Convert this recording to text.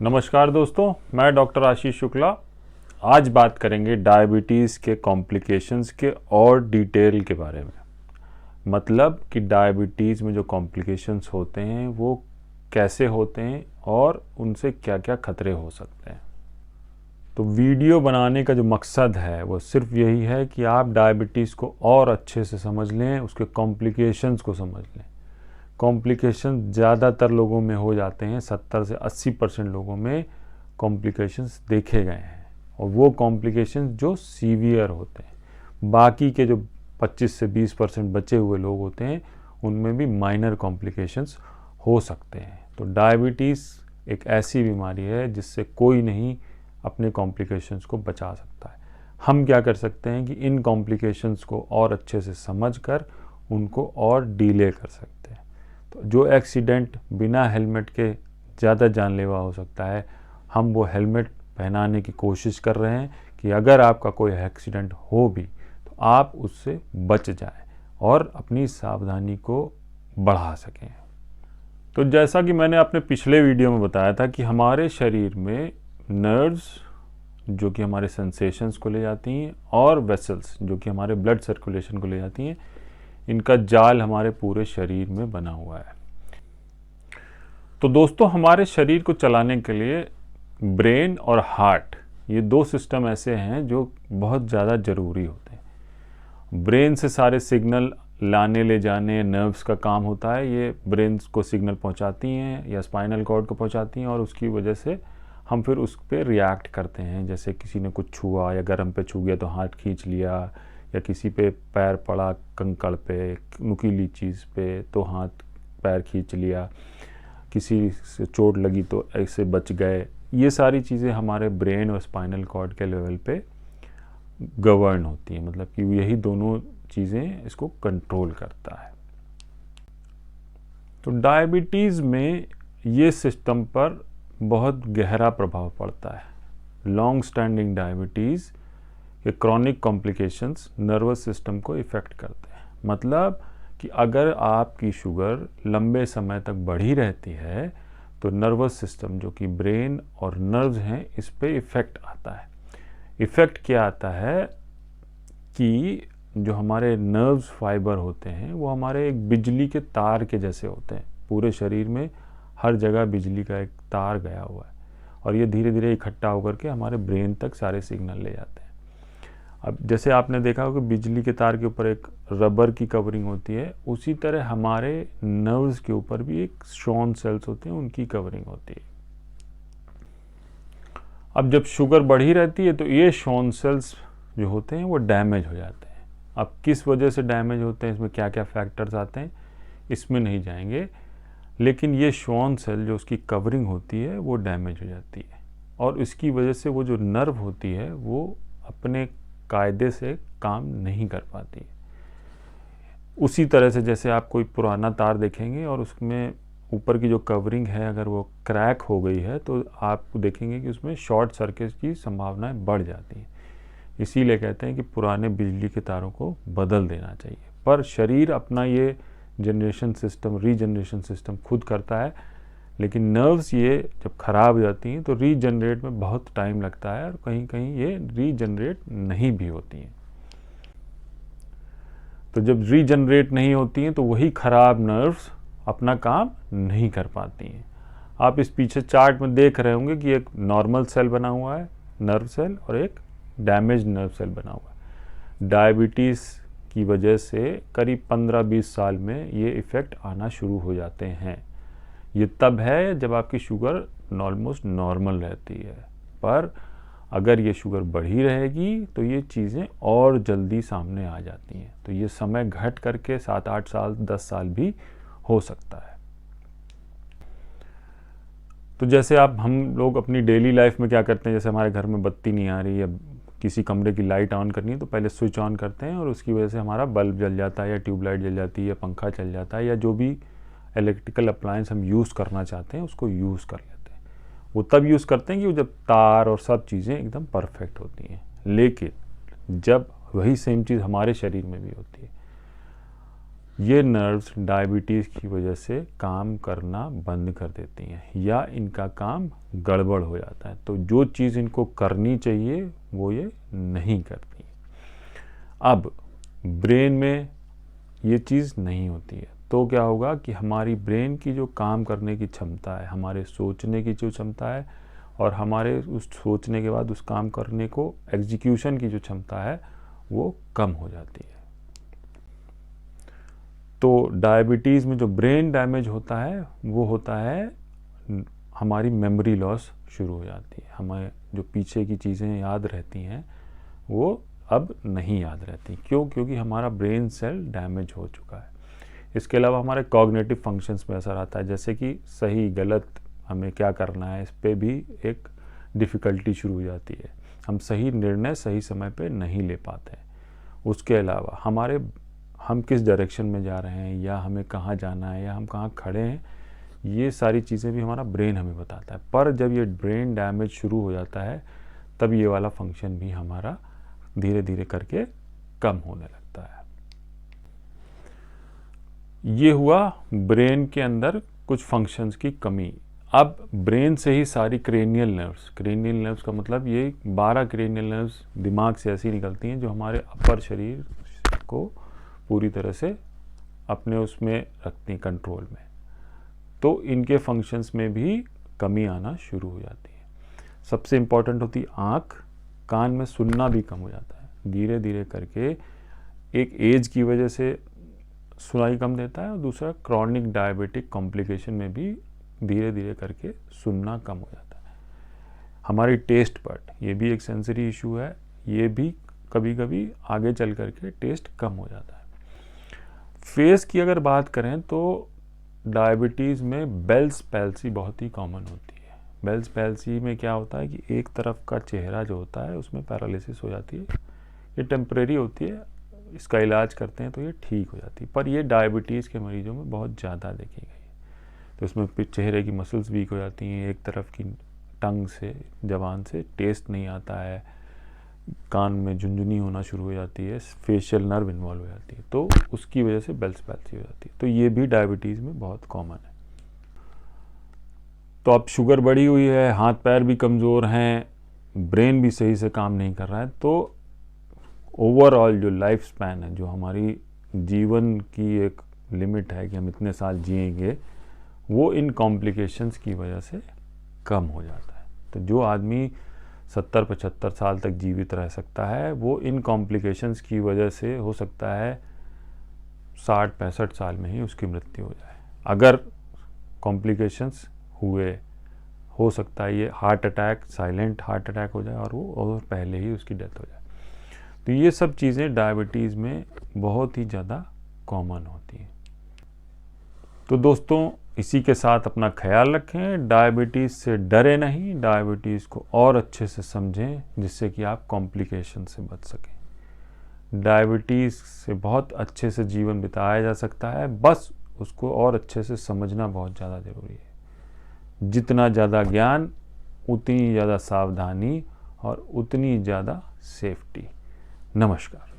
नमस्कार दोस्तों, मैं डॉक्टर आशीष शुक्ला। आज बात करेंगे डायबिटीज़ के कॉम्प्लिकेशंस के और डिटेल के बारे में। मतलब कि डायबिटीज़ में जो कॉम्प्लिकेशंस होते हैं वो कैसे होते हैं और उनसे क्या क्या खतरे हो सकते हैं। तो वीडियो बनाने का जो मकसद है वो सिर्फ यही है कि आप डायबिटीज़ को और अच्छे से समझ लें, उसके कॉम्प्लिकेशंस को समझ लें। कॉम्प्लिकेशन ज़्यादातर लोगों में हो जाते हैं, 70 से 80% लोगों में कॉम्प्लिकेशंस देखे गए हैं और वो कॉम्प्लिकेशंस जो सीवियर होते हैं। बाकी के जो 25 से 20% बचे हुए लोग होते हैं उनमें भी माइनर कॉम्प्लिकेशंस हो सकते हैं। तो डायबिटीज़ एक ऐसी बीमारी है जिससे कोई नहीं अपने कॉम्प्लिकेशंस को बचा सकता है। हम क्या कर सकते हैं कि इन कॉम्प्लिकेशंस को और अच्छे से समझकर उनको और डिले कर सकते हैं। तो जो एक्सीडेंट बिना हेलमेट के ज़्यादा जानलेवा हो सकता है, हम वो हेलमेट पहनाने की कोशिश कर रहे हैं कि अगर आपका कोई एक्सीडेंट हो भी तो आप उससे बच जाएं और अपनी सावधानी को बढ़ा सकें। तो जैसा कि मैंने अपने पिछले वीडियो में बताया था कि हमारे शरीर में नर्व्स जो कि हमारे सेंसेशंस को ले जाती हैं और वेसल्स जो कि हमारे ब्लड सर्कुलेशन को ले जाती हैं, इनका जाल हमारे पूरे शरीर में बना हुआ है। तो दोस्तों, हमारे शरीर को चलाने के लिए ब्रेन और हार्ट, ये दो सिस्टम ऐसे हैं जो बहुत ज़्यादा ज़रूरी होते हैं। ब्रेन से सारे सिग्नल लाने ले जाने नर्व्स का काम होता है। ये ब्रेन को सिग्नल पहुंचाती हैं या स्पाइनल कॉर्ड को पहुंचाती हैं और उसकी वजह से हम फिर उस पर रिएक्ट करते हैं। जैसे किसी ने कुछ छुआ या गर्म पे छू गया तो हाथ खींच लिया, या किसी पे पैर पड़ा कंकड़ पे, नुकीली चीज़ पे तो हाथ पैर खींच लिया, किसी से चोट लगी तो ऐसे बच गए। ये सारी चीज़ें हमारे ब्रेन और स्पाइनल कॉर्ड के लेवल पे गवर्न होती हैं। मतलब कि यही दोनों चीज़ें इसको कंट्रोल करता है। तो डायबिटीज़ में ये सिस्टम पर बहुत गहरा प्रभाव पड़ता है। लॉन्ग स्टैंडिंग डायबिटीज़ के क्रॉनिक कॉम्प्लिकेशंस नर्वस सिस्टम को इफ़ेक्ट करते हैं। मतलब कि अगर आपकी शुगर लंबे समय तक बढ़ी रहती है तो नर्वस सिस्टम जो कि ब्रेन और नर्व्स हैं, इस पे इफ़ेक्ट आता है। इफ़ेक्ट क्या आता है कि जो हमारे नर्व्स फाइबर होते हैं वो हमारे एक बिजली के तार के जैसे होते हैं। पूरे शरीर में हर जगह बिजली का एक तार गया हुआ है और ये धीरे धीरे इकट्ठा होकर के हमारे ब्रेन तक सारे सिग्नल ले जाते हैं। अब जैसे आपने देखा होगा बिजली के तार के ऊपर एक रबर की कवरिंग होती है, उसी तरह हमारे नर्व्स के ऊपर भी एक शॉन सेल्स होते हैं, उनकी कवरिंग होती है। अब जब शुगर बढ़ी रहती है तो ये शॉन सेल्स जो होते हैं वो डैमेज हो जाते हैं। अब किस वजह से डैमेज होते हैं, इसमें क्या क्या फैक्टर्स आते हैं, इसमें नहीं जाएंगे, लेकिन ये शॉन सेल जो उसकी कवरिंग होती है वो डैमेज हो जाती है और इसकी वजह से वो जो नर्व होती है वो अपने कायदे से काम नहीं कर पाती है। उसी तरह से जैसे आप कोई पुराना तार देखेंगे और उसमें ऊपर की जो कवरिंग है अगर वो क्रैक हो गई है तो आप देखेंगे कि उसमें शॉर्ट सर्किट की संभावनाएं बढ़ जाती हैं। इसीलिए कहते हैं कि पुराने बिजली के तारों को बदल देना चाहिए। पर शरीर अपना ये जनरेशन सिस्टम, रीजनरेशन सिस्टम खुद करता है, लेकिन नर्व्स ये जब खराब हो जाती हैं तो रीजनरेट में बहुत टाइम लगता है और कहीं कहीं ये रीजनरेट नहीं भी होती हैं। तो जब रीजनरेट नहीं होती हैं तो वही खराब नर्व्स अपना काम नहीं कर पाती हैं। आप इस पीछे चार्ट में देख रहे होंगे कि एक नॉर्मल सेल बना हुआ है, नर्व सेल, और एक डैमेज नर्व सेल बना हुआ है। डायबिटीज़ की वजह से करीब 15-20 साल में ये इफ़ेक्ट आना शुरू हो जाते हैं। ये तब है जब आपकी शुगर ऑलमोस्ट नॉर्मल रहती है, पर अगर ये शुगर बढ़ी रहेगी तो ये चीज़ें और जल्दी सामने आ जाती हैं। तो ये समय घट करके 7-8 साल, 10 साल भी हो सकता है। तो जैसे हम लोग अपनी डेली लाइफ में क्या करते हैं, जैसे हमारे घर में बत्ती नहीं आ रही या किसी कमरे की लाइट ऑन करनी है तो पहले स्विच ऑन करते हैं और उसकी वजह से हमारा बल्ब जल जाता है या ट्यूबलाइट जल जाती है या पंखा चल जाता है या जो भी इलेक्ट्रिकल अप्लायंस हम यूज़ करना चाहते हैं उसको यूज़ कर लेते हैं। वो तब यूज़ करते हैं कि जब तार और सब चीज़ें एकदम परफेक्ट होती हैं। लेकिन जब वही सेम चीज़ हमारे शरीर में भी होती है, ये नर्व्स डायबिटीज़ की वजह से काम करना बंद कर देती हैं या इनका काम गड़बड़ हो जाता है। तो जो चीज़ इनको करनी चाहिए वो ये नहीं करती। अब ब्रेन में ये चीज़ नहीं होती है, तो क्या होगा कि हमारी ब्रेन की जो काम करने की क्षमता है, हमारे सोचने की जो क्षमता है और हमारे उस सोचने के बाद उस काम करने को एग्जीक्यूशन की जो क्षमता है वो कम हो जाती है। तो डायबिटीज़ में जो ब्रेन डैमेज होता है वो होता है हमारी मेमोरी लॉस शुरू हो जाती है। हमें जो पीछे की चीज़ें याद रहती हैं वो अब नहीं याद रहती। क्यों? क्योंकि हमारा ब्रेन सेल डैमेज हो चुका है। इसके अलावा हमारे कॉग्निटिव फंक्शंस में असर आता है, जैसे कि सही गलत हमें क्या करना है इस पे भी एक डिफ़िकल्टी शुरू हो जाती है। हम सही निर्णय सही समय पे नहीं ले पाते। उसके अलावा हम किस डायरेक्शन में जा रहे हैं या हमें कहाँ जाना है या हम कहाँ खड़े हैं, ये सारी चीज़ें भी हमारा ब्रेन हमें बताता है। पर जब ये ब्रेन डैमेज शुरू हो जाता है तब ये वाला फंक्शन भी हमारा धीरे धीरे करके कम होने लगता है। ये हुआ ब्रेन के अंदर कुछ फंक्शंस की कमी। अब ब्रेन से ही सारी क्रेनियल नर्व्स का मतलब ये 12 क्रेनियल नर्व्स दिमाग से ऐसी निकलती हैं जो हमारे अपर शरीर को पूरी तरह से अपने उसमें रखती हैं, कंट्रोल में। तो इनके फंक्शंस में भी कमी आना शुरू हो जाती है। सबसे इम्पॉर्टेंट होती आँख, कान में सुनना भी कम हो जाता है धीरे धीरे करके। एक एज की वजह से सुनाई कम देता है और दूसरा क्रॉनिक डायबिटिक कॉम्प्लिकेशन में भी धीरे धीरे करके सुनना कम हो जाता है। हमारी टेस्ट बड, ये भी एक सेंसरी इशू है, ये भी कभी कभी आगे चल करके टेस्ट कम हो जाता है। फेस की अगर बात करें तो डायबिटीज़ में बेल्स पैल्सी बहुत ही कॉमन होती है। बेल्स पैल्सी में क्या होता है कि एक तरफ का चेहरा जो होता है उसमें पैरालिसिस हो जाती है। ये टेम्परेरी होती है, इसका इलाज करते हैं तो ये ठीक हो जाती है। पर ये डायबिटीज़ के मरीजों में बहुत ज़्यादा देखी गई है। तो इसमें चेहरे की मसल्स वीक हो जाती हैं, एक तरफ की टंग से, ज़बान से टेस्ट नहीं आता है, कान में झुनझुनी होना शुरू हो जाती है, फेशियल नर्व इन्वॉल्व हो जाती है, तो उसकी वजह से बेल्स पैल्सी हो जाती है। तो ये भी डायबिटीज़ में बहुत कॉमन है। तो अब शुगर बढ़ी हुई है, हाथ पैर भी कमज़ोर हैं, ब्रेन भी सही से काम नहीं कर रहा है, तो ओवरऑल जो लाइफ स्पैन है, जो हमारी जीवन की एक लिमिट है कि हम इतने साल जिएंगे, वो इन कॉम्प्लिकेशंस की वजह से कम हो जाता है। तो जो आदमी 70-75 साल तक जीवित रह सकता है वो इन कॉम्प्लिकेशंस की वजह से हो सकता है 60-65 साल में ही उसकी मृत्यु हो जाए। अगर कॉम्प्लिकेशंस हुए, हो सकता है ये heart attack, silent heart attack हो जाए और पहले ही उसकी डेथ हो जाए। तो ये सब चीज़ें डायबिटीज़ में बहुत ही ज़्यादा कॉमन होती हैं। तो दोस्तों, इसी के साथ अपना ख्याल रखें, डायबिटीज़ से डरे नहीं, डायबिटीज़ को और अच्छे से समझें जिससे कि आप कॉम्प्लिकेशन से बच सकें। डायबिटीज़ से बहुत अच्छे से जीवन बिताया जा सकता है, बस उसको और अच्छे से समझना बहुत ज़्यादा ज़रूरी है। जितना ज़्यादा ज्ञान उतनी ज़्यादा सावधानी और उतनी ज़्यादा सेफ्टी। नमस्कार।